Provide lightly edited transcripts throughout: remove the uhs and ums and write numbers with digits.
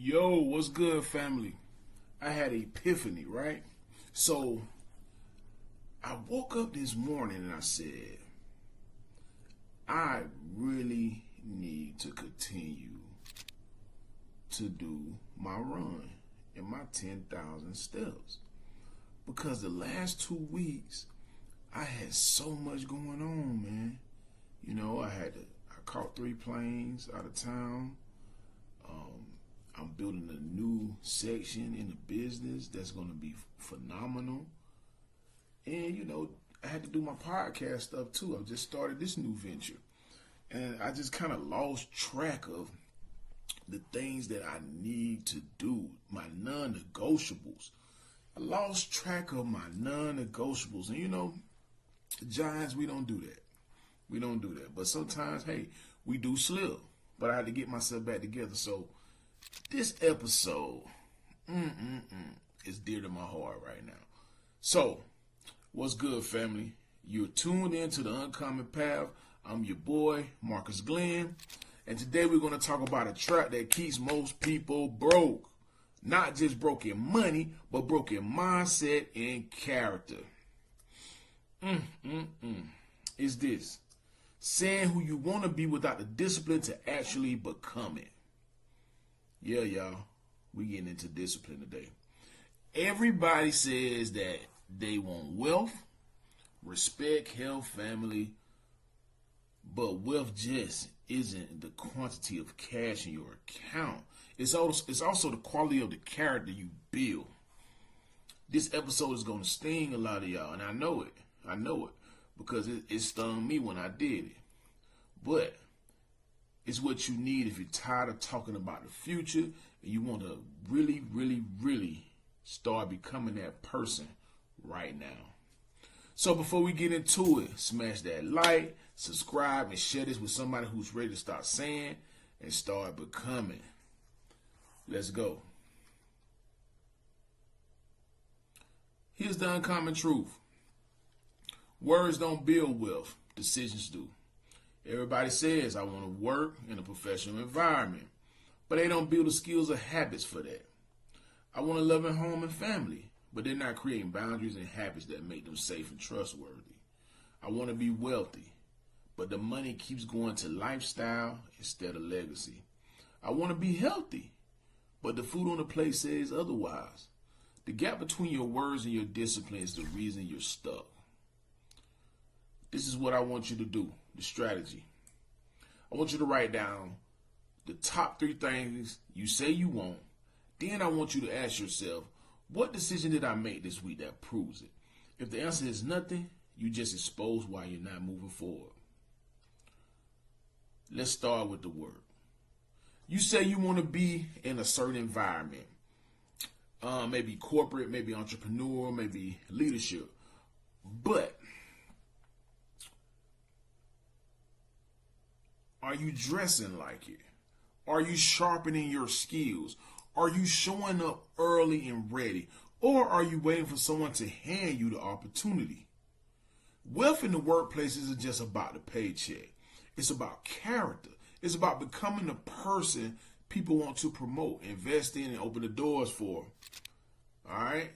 Yo, what's good, family? I had an epiphany, right? So I woke up this morning and I said, I really need to continue to do my run and my 10,000 steps. Because the last 2 weeks, I had so much going on, man. I caught 3 planes out of town. I'm building a new section in the business that's going to be phenomenal. And, I had to do my podcast stuff too. I just started this new venture. And I just kind of lost track of the things that I need to do, my non-negotiables. I lost track of my non-negotiables. And, Giants, we don't do that. We don't do that. But sometimes, hey, we do slip. But I had to get myself back together. So this episode is dear to my heart right now. So, what's good, family? You're tuned into the Uncommon Path. I'm your boy, Marcus Glenn. And today we're going to talk about a trap that keeps most people broke. Not just broke in money, but broke in mindset and character. Is this saying who you want to be without the discipline to actually become it? Yeah, y'all, we getting into discipline today. Everybody says that they want wealth, respect, health, family, but wealth just isn't the quantity of cash in your account. It's also the quality of the character you build. This episode is going to sting a lot of y'all, and I know it. Because it stung me when I did it. But it's what you need if you're tired of talking about the future and you want to really, really, really start becoming that person right now. So before we get into it, smash that like, subscribe, and share this with somebody who's ready to start saying and start becoming. Let's go. Here's the uncommon truth. Words don't build wealth, decisions do. Everybody says, I want to work in a professional environment, but they don't build the skills or habits for that. I want a loving home and family, but they're not creating boundaries and habits that make them safe and trustworthy. I want to be wealthy, but the money keeps going to lifestyle instead of legacy. I want to be healthy, but the food on the plate says otherwise. The gap between your words and your discipline is the reason you're stuck. This is what I want you to do, the strategy. I want you to write down the top 3 things you say you want. Then I want you to ask yourself, what decision did I make this week that proves it? If the answer is nothing, you just expose why you're not moving forward. Let's start with the word. You say you want to be in a certain environment. Maybe corporate, maybe entrepreneur, maybe leadership. But are you dressing like it? Are you sharpening your skills? Are you showing up early and ready? Or are you waiting for someone to hand you the opportunity? Wealth in the workplace isn't just about the paycheck. It's about character. It's about becoming the person people want to promote, invest in, and open the doors for. All right?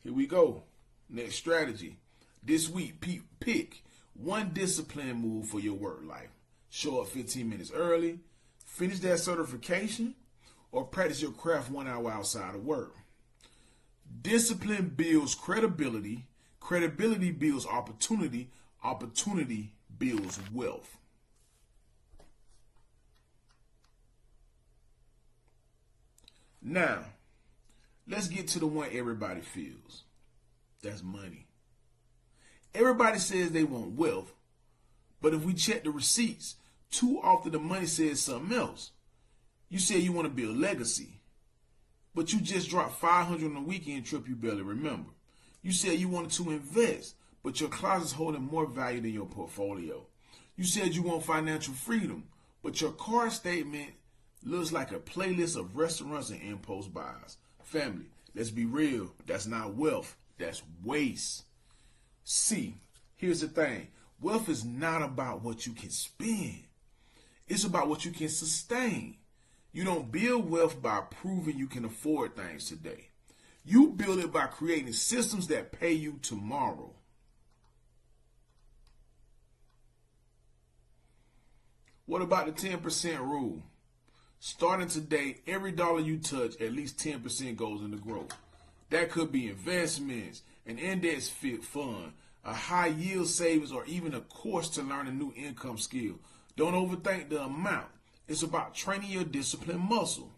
Here we go. Next strategy. This week, pick one discipline move for your work life. Show up 15 minutes early, finish that certification, or practice your craft 1 hour outside of work. Discipline builds credibility. Credibility builds opportunity. Opportunity builds wealth. Now, let's get to the one everybody feels. That's money. Everybody says they want wealth, but if we check the receipts, too often the money says something else. You say you want to build legacy, but you just dropped $500 on a weekend trip you barely remember. You said you wanted to invest, but your closet's holding more value than your portfolio. You said you want financial freedom, but your card statement looks like a playlist of restaurants and impulse buys. Family, let's be real. That's not wealth. That's waste. See, here's the thing. Wealth is not about what you can spend. It's about what you can sustain. You don't build wealth by proving you can afford things today. You build it by creating systems that pay you tomorrow. What about the 10% rule? Starting today, every dollar you touch, at least 10% goes into growth. That could be investments, an index fit fund, a high yield savings, or even a course to learn a new income skill. Don't overthink the amount. It's about training your discipline muscle.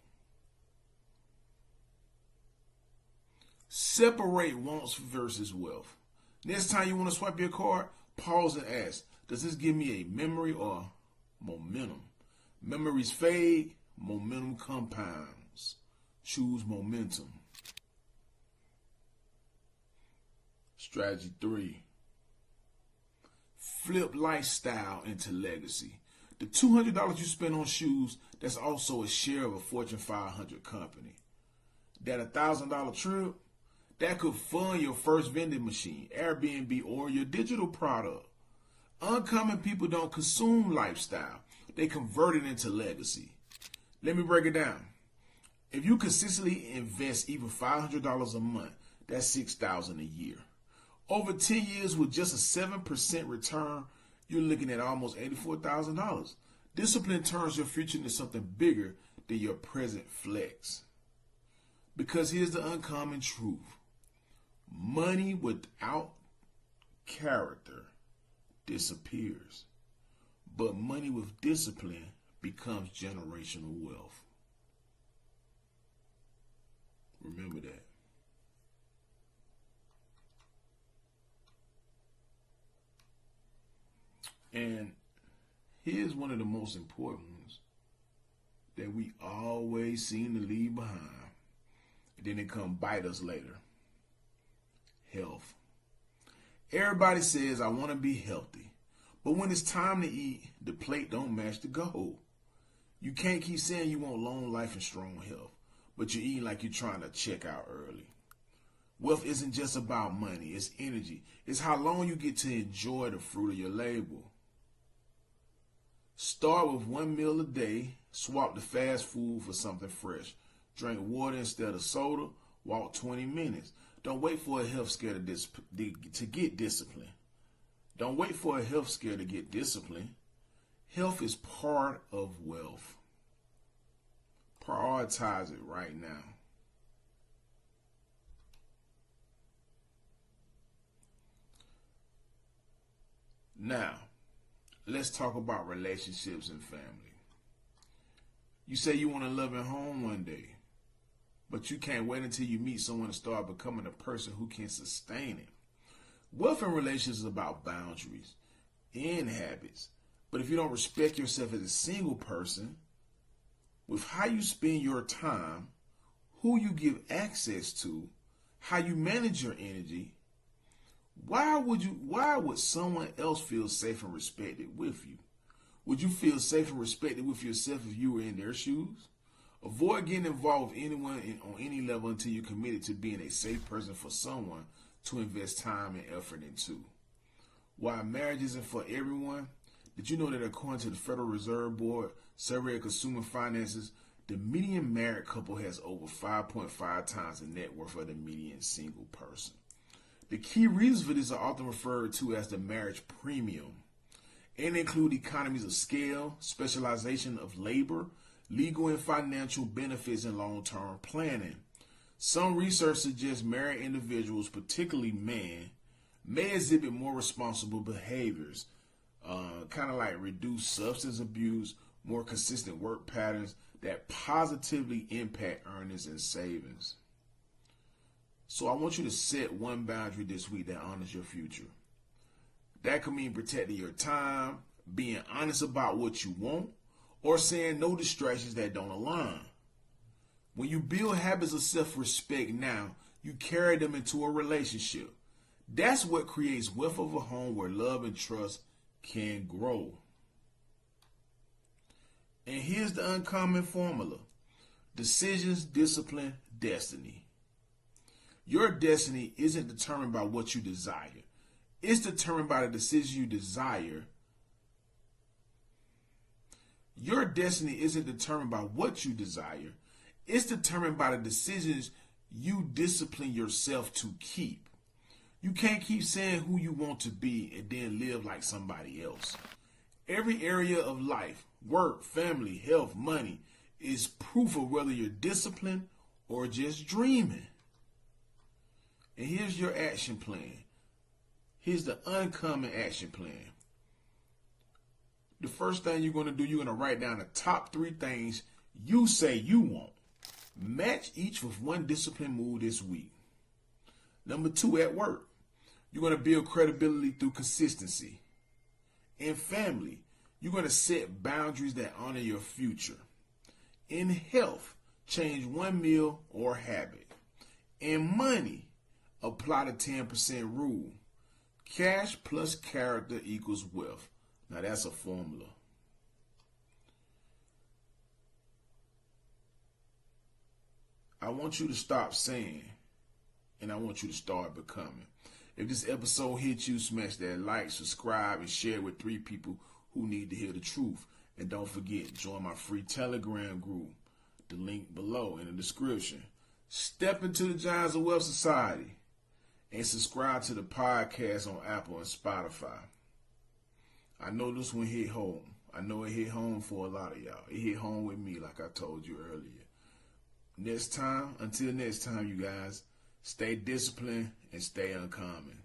Separate wants versus wealth. Next time you want to swipe your card, pause and ask, does this give me a memory or momentum? Memories fade, momentum compounds. Choose momentum. Strategy 3. Flip lifestyle into legacy. The $200 you spend on shoes, that's also a share of a Fortune 500 company. That $1,000 trip, that could fund your first vending machine, Airbnb, or your digital product. Uncommon people don't consume lifestyle. They convert it into legacy. Let me break it down. If you consistently invest even $500 a month, that's $6,000 a year. Over 10 years with just a 7% return, you're looking at almost $84,000. Discipline turns your future into something bigger than your present flex. Because here's the uncommon truth. Money without character disappears. But money with discipline becomes generational wealth. Remember that. And here's one of the most important ones that we always seem to leave behind. And then it come bite us later. Health. Everybody says, I want to be healthy. But when it's time to eat, the plate don't match the goal. You can't keep saying you want long life and strong health, but you're eating like you're trying to check out early. Wealth isn't just about money, it's energy. It's how long you get to enjoy the fruit of your labor. Start with one meal a day, swap the fast food for something fresh. Drink water instead of soda, walk 20 minutes. Don't wait for a health scare to get discipline. Don't wait for a health scare to get discipline. Health is part of wealth. Prioritize it right now. Now, let's talk about relationships and family. You say you want a loving home one day, but you can't wait until you meet someone to start becoming a person who can sustain it. Wealth and relationships is about boundaries and habits. But if you don't respect yourself as a single person, with how you spend your time, who you give access to, how you manage your energy, why would someone else feel safe and respected with you? Would you feel safe and respected with yourself if you were in their shoes? Avoid getting involved with anyone on any level until you're committed to being a safe person for someone to invest time and effort into. While marriage isn't for everyone, did you know that according to the Federal Reserve Board Survey of Consumer Finances, the median married couple has over 5.5 times the net worth of the median single person? The key reasons for this are often referred to as the marriage premium and include economies of scale, specialization of labor, legal and financial benefits, and long-term planning. Some research suggests married individuals, particularly men, may exhibit more responsible behaviors, kind of like reduced substance abuse, more consistent work patterns that positively impact earnings and savings. So I want you to set one boundary this week that honors your future. That could mean protecting your time, being honest about what you want, or saying no distractions that don't align. When you build habits of self-respect now, you carry them into a relationship. That's what creates wealth of a home where love and trust can grow. And here's the uncommon formula. Decisions, discipline, destiny. Your destiny isn't determined by what you desire. It's determined by the decisions you desire. Your destiny isn't determined by what you desire. It's determined by the decisions you discipline yourself to keep. You can't keep saying who you want to be and then live like somebody else. Every area of life, work, family, health, money, is proof of whether you're disciplined or just dreaming. And here's your action plan. Here's the uncommon action plan. The first thing you're going to do, you're going to write down the top 3 things you say you want. Match each with one discipline move this week. Number 2, at work, you're going to build credibility through consistency. In family, you're going to set boundaries that honor your future. In health, change one meal or habit. In money, apply the 10% rule. Cash plus character equals wealth. Now that's a formula. I want you to stop saying, and I want you to start becoming. If this episode hit you, smash that like, subscribe, and share with 3 people who need to hear the truth. And don't forget, join my free Telegram group. The link below in the description. Step into the Giants of Wealth Society and subscribe to the podcast on Apple and Spotify. I know this one hit home. I know it hit home for a lot of y'all. It hit home with me, like I told you earlier. Until next time, you guys, stay disciplined and stay uncommon.